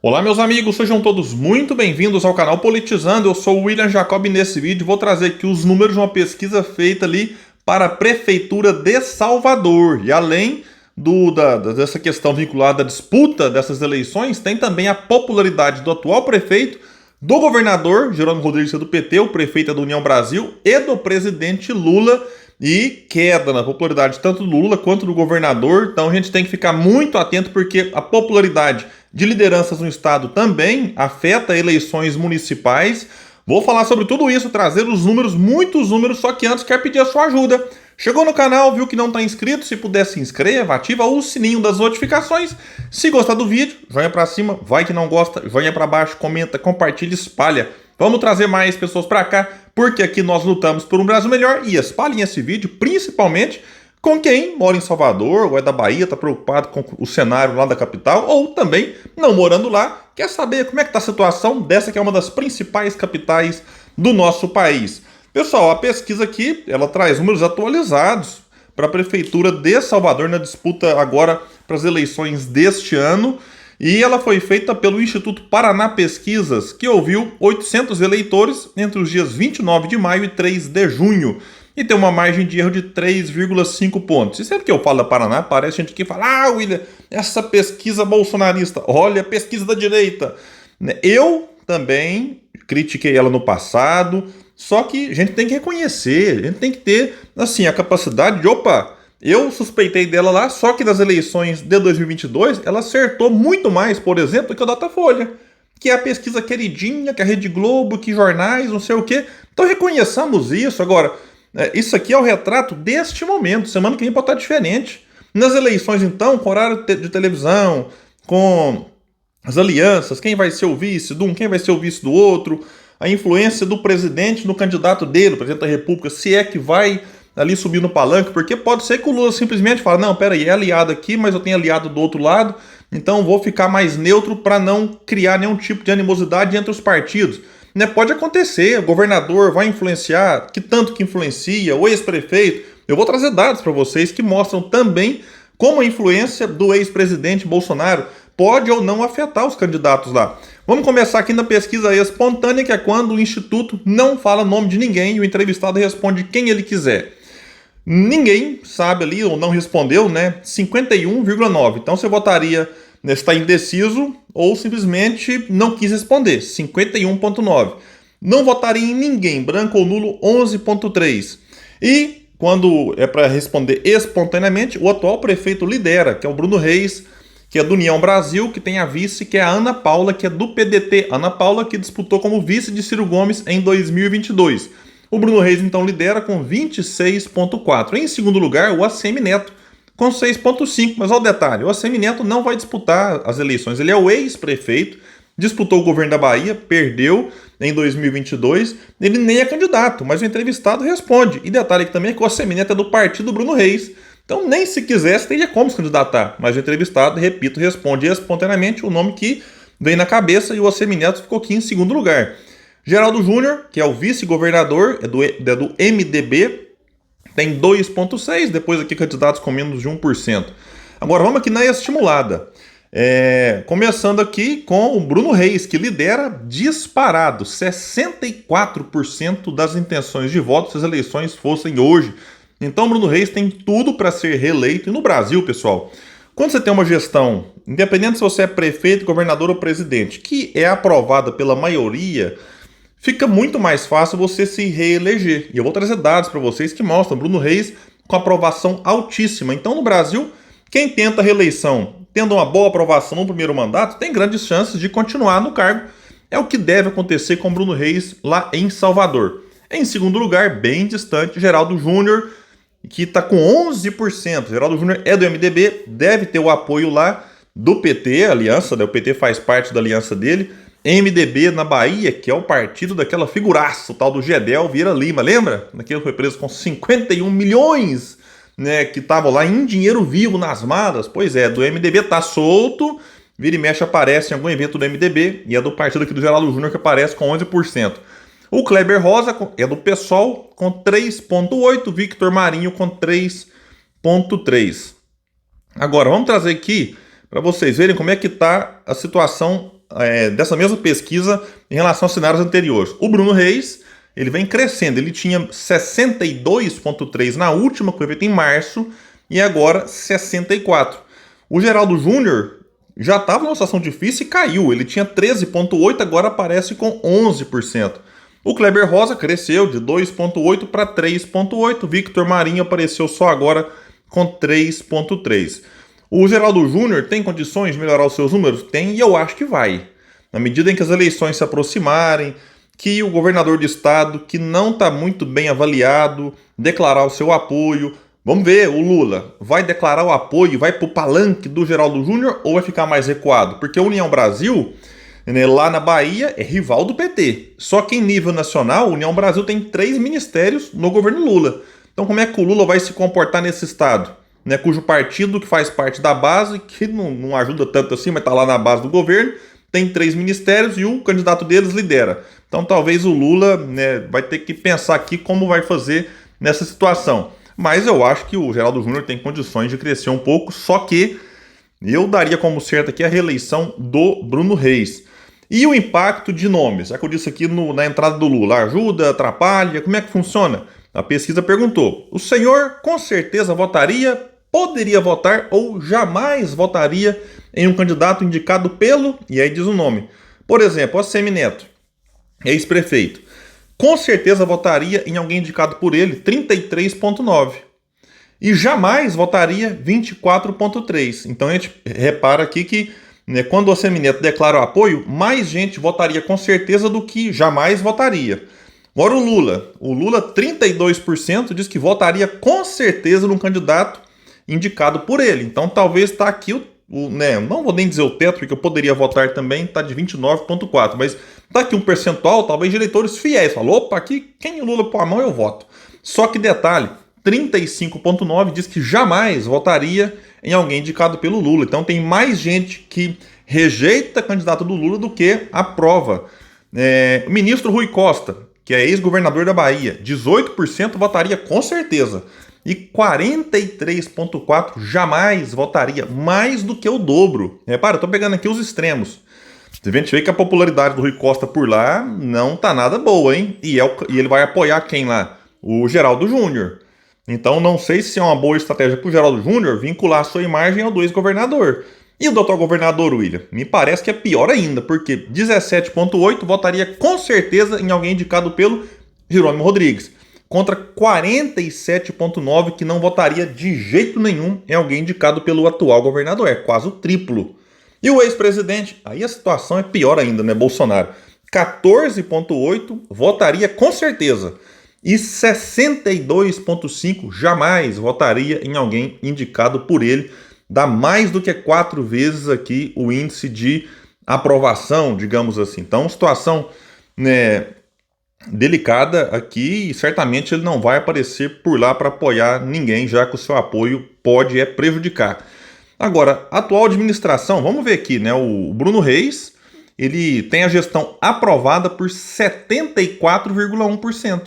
Olá, meus amigos, sejam todos muito bem-vindos ao canal Politizando. Eu sou o William Jacob e nesse vídeo vou trazer aqui os números de uma pesquisa feita ali para a Prefeitura de Salvador. E além dessa questão vinculada à disputa dessas eleições, tem também a popularidade do atual prefeito, do governador Jerônimo Rodrigues, que é do PT, o prefeito é do União Brasil, e do presidente Lula, e queda na popularidade tanto do Lula quanto do governador. Então a gente tem que ficar muito atento porque a popularidade de lideranças no estado também afeta eleições municipais. Vou falar sobre tudo isso, trazer os números, muitos números, só que antes quero pedir a sua ajuda. Chegou no canal, viu que não está inscrito? Se puder, se inscreva, ativa o sininho das notificações. Se gostar do vídeo, joinha para cima, vai que não gosta, joinha para baixo, comenta, compartilha, espalha. Vamos trazer mais pessoas para cá, porque aqui nós lutamos por um Brasil melhor, e espalhem esse vídeo, principalmente com quem mora em Salvador ou é da Bahia, está preocupado com o cenário lá da capital, ou também, não morando lá, quer saber como é que está a situação dessa que é uma das principais capitais do nosso país. Pessoal, a pesquisa aqui, ela traz números atualizados para a Prefeitura de Salvador na disputa agora para as eleições deste ano, e ela foi feita pelo Instituto Paraná Pesquisas, que ouviu 800 eleitores entre os dias 29 de maio e 3 de junho. E tem uma margem de erro de 3,5 pontos. E sempre que eu falo da Paraná, parece gente que fala: ah, William, essa pesquisa bolsonarista, olha a pesquisa da direita. Eu também critiquei ela no passado, só que a gente tem que reconhecer, a gente tem que ter, assim, a capacidade de, opa, eu suspeitei dela lá, só que nas eleições de 2022, ela acertou muito mais, por exemplo, do que o Datafolha, que é a pesquisa queridinha, que a Rede Globo, que jornais, não sei o quê. Então reconheçamos isso. Agora, isso aqui é o retrato deste momento. Semana que vem pode estar diferente. Nas eleições, então, com horário de televisão, com as alianças, quem vai ser o vice de um, quem vai ser o vice do outro, a influência do presidente no candidato dele, o presidente da República, se é que vai ali subir no palanque, porque pode ser que o Lula simplesmente fale: não, peraí, é aliado aqui, mas eu tenho aliado do outro lado, então vou ficar mais neutro para não criar nenhum tipo de animosidade entre os partidos. Pode acontecer, o governador vai influenciar, que tanto que influencia, o ex-prefeito. Eu vou trazer dados para vocês que mostram também como a influência do ex-presidente Bolsonaro pode ou não afetar os candidatos lá. Vamos começar aqui na pesquisa espontânea, que é quando o Instituto não fala nome de ninguém e o entrevistado responde quem ele quiser. Ninguém sabe ali, ou não respondeu, 51,9. Então você votaria, está indeciso ou simplesmente não quis responder, 51,9. Não votaria em ninguém, branco ou nulo, 11,3. E quando é para responder espontaneamente, o atual prefeito lidera, que é o Bruno Reis, que é do União Brasil, que tem a vice, que é a Ana Paula, que é do PDT. Ana Paula, que disputou como vice de Ciro Gomes em 2022. O Bruno Reis, então, lidera com 26,4. Em segundo lugar, o ACM Neto, com 6,5. Mas olha o detalhe, o ACM Neto não vai disputar as eleições. Ele é o ex-prefeito, disputou o governo da Bahia, perdeu em 2022. Ele nem é candidato, mas o entrevistado responde. E detalhe aqui também é que o ACM Neto é do partido Bruno Reis. Então, nem se quisesse, teria como se candidatar. Mas o entrevistado, repito, responde espontaneamente o nome que vem na cabeça, e o ACM Neto ficou aqui em segundo lugar. Geraldo Júnior, que é o vice-governador, é do MDB, tem 2,6, depois aqui candidatos com menos de 1%. Agora vamos aqui na estimulada. Começando aqui com o Bruno Reis, que lidera disparado, 64% das intenções de voto se as eleições fossem hoje. Então, Bruno Reis tem tudo para ser reeleito. E no Brasil, pessoal, quando você tem uma gestão, independente se você é prefeito, governador ou presidente, que é aprovada pela maioria, fica muito mais fácil você se reeleger. E eu vou trazer dados para vocês que mostram Bruno Reis com aprovação altíssima. Então, no Brasil, quem tenta a reeleição, tendo uma boa aprovação no primeiro mandato, tem grandes chances de continuar no cargo. É o que deve acontecer com Bruno Reis lá em Salvador. Em segundo lugar, bem distante, Geraldo Júnior, que está com 11%. Geraldo Júnior é do MDB, deve ter o apoio lá do PT, a aliança, o PT faz parte da aliança dele. MDB na Bahia, que é o partido daquela figuraça, o tal do Gedel Vieira Lima, lembra? Daquele que foi preso com 51 milhões, que estavam lá em dinheiro vivo nas malas. Pois é, do MDB tá solto, vira e mexe aparece em algum evento do MDB, e é do partido aqui do Geraldo Júnior que aparece com 11%. O Kleber Rosa é do PSOL com 3,8%, Victor Marinho com 3,3%. Agora, vamos trazer aqui para vocês verem como é que está a situação dessa mesma pesquisa em relação aos cenários anteriores. O Bruno Reis, ele vem crescendo, ele tinha 62,3 na última, que foi feita em março, e agora 64. O Geraldo Júnior já estava numa situação difícil e caiu, ele tinha 13,8, agora aparece com 11%. O Kleber Rosa cresceu de 2,8 para 3,8, Victor Marinho apareceu só agora com 3,3. O Geraldo Júnior tem condições de melhorar os seus números? Tem, e eu acho que vai. Na medida em que as eleições se aproximarem, que o governador de estado, que não está muito bem avaliado, declarar o seu apoio. Vamos ver, o Lula vai declarar o apoio, vai para o palanque do Geraldo Júnior ou vai ficar mais recuado? Porque a União Brasil, né, lá na Bahia, é rival do PT. Só que em nível nacional, a União Brasil tem 3 ministérios no governo Lula. Então como é que o Lula vai se comportar nesse estado? Né, cujo partido que faz parte da base, que não ajuda tanto assim, mas está lá na base do governo, tem 3 ministérios e o candidato deles lidera. Então talvez o Lula, né, vai ter que pensar aqui como vai fazer nessa situação. Mas eu acho que o Geraldo Júnior tem condições de crescer um pouco, só que eu daria como certo aqui a reeleição do Bruno Reis. E o impacto de nomes? Já que eu disse aqui na entrada do Lula, ajuda, atrapalha, como é que funciona? A pesquisa perguntou, o senhor com certeza votaria, poderia votar ou jamais votaria em um candidato indicado pelo, e aí diz o nome. Por exemplo, Assemineto, ex-prefeito. Com certeza votaria em alguém indicado por ele, 33,9. E jamais votaria 24,3. Então a gente repara aqui que, né, quando o Assemineto declara o apoio, mais gente votaria com certeza do que jamais votaria. Agora o Lula 32% diz que votaria com certeza num candidato indicado por ele. Então talvez está aqui né, não vou nem dizer o teto, porque eu poderia votar também, está de 29,4, mas está aqui um percentual, talvez, de eleitores fiéis. Falou, opa, aqui quem o Lula pôr a mão eu voto. Só que detalhe, 35,9 diz que jamais votaria em alguém indicado pelo Lula. Então tem mais gente que rejeita candidato do Lula do que aprova. O ministro Rui Costa, que é ex-governador da Bahia, 18% votaria com certeza. E 43,4% jamais votaria, mais do que o dobro. Repara, eu estou pegando aqui os extremos. A gente vê que a popularidade do Rui Costa por lá não tá nada boa, hein? E ele vai apoiar quem lá? O Geraldo Júnior. Então não sei se é uma boa estratégia para o Geraldo Júnior vincular a sua imagem ao do ex-governador. E o doutor governador, William? Me parece que é pior ainda, porque 17,8% votaria com certeza em alguém indicado pelo Jerônimo Rodrigues, contra 47,9% que não votaria de jeito nenhum em alguém indicado pelo atual governador. É quase o triplo. E o ex-presidente? Aí a situação é pior ainda, né, Bolsonaro? 14,8% votaria com certeza. E 62,5% jamais votaria em alguém indicado por ele. Dá mais do que 4 vezes aqui o índice de aprovação, digamos assim. Então, situação, né, delicada aqui, e certamente ele não vai aparecer por lá para apoiar ninguém, já que o seu apoio pode prejudicar. Agora, a atual administração, vamos ver aqui, né? O Bruno Reis, ele tem a gestão aprovada por 74,1%.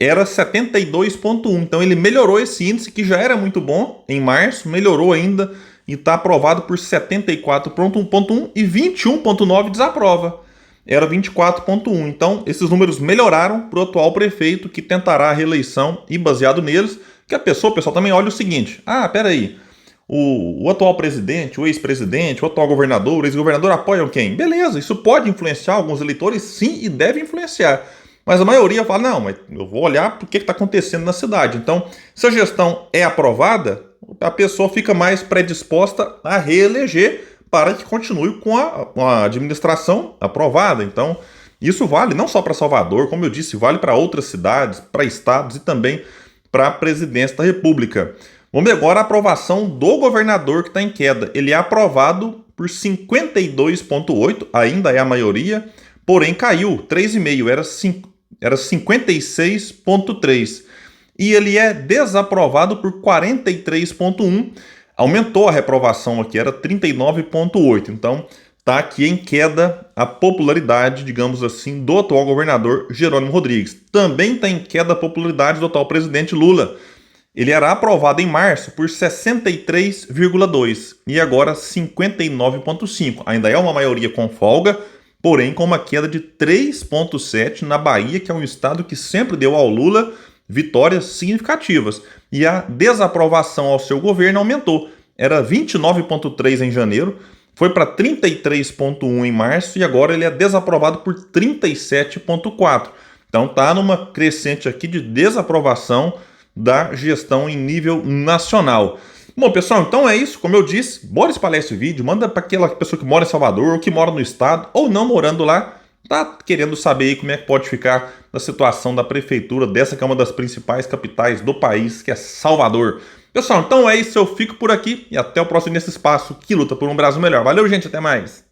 Era 72,1%. Então ele melhorou esse índice, que já era muito bom em março, melhorou ainda e está aprovado por 74,1% e 21,9% desaprova. Era 24,1%. Então esses números melhoraram para o atual prefeito, que tentará a reeleição, e baseado neles, que o pessoal também olha o seguinte: peraí, o atual presidente, o ex-presidente, o atual governador, o ex-governador apoiam quem? Beleza, isso pode influenciar alguns eleitores, sim, e deve influenciar. Mas a maioria fala, não, mas eu vou olhar para o que está acontecendo na cidade. Então, se a gestão é aprovada, a pessoa fica mais predisposta a reeleger para que continue com a administração aprovada. Então, isso vale não só para Salvador, como eu disse, vale para outras cidades, para estados e também para a presidência da República. Vamos ver agora a aprovação do governador, que está em queda. Ele é aprovado por 52,8%, ainda é a maioria, porém caiu 3,5%, era 56,3%. E ele é desaprovado por 43,1%. Aumentou a reprovação aqui, era 39,8%. Então, está aqui em queda a popularidade, digamos assim, do atual governador Jerônimo Rodrigues. Também está em queda a popularidade do atual presidente Lula. ele era aprovado em março por 63,2 e agora 59,5. Ainda é uma maioria com folga, porém com uma queda de 3,7 na Bahia, que é um estado que sempre deu ao Lula vitórias significativas. E a desaprovação ao seu governo aumentou. Era 29,3 em janeiro, foi para 33,1 em março e agora ele é desaprovado por 37,4. Então está numa crescente aqui de desaprovação da gestão em nível nacional. Bom, pessoal, então é isso. Como eu disse, bora espalhar esse vídeo, manda para aquela pessoa que mora em Salvador, ou que mora no estado, ou não morando lá, tá querendo saber aí como é que pode ficar a situação da prefeitura dessa que é uma das principais capitais do país, que é Salvador. Pessoal, então é isso, eu fico por aqui e até o próximo Nesse Espaço que luta por um Brasil melhor. Valeu, gente, até mais!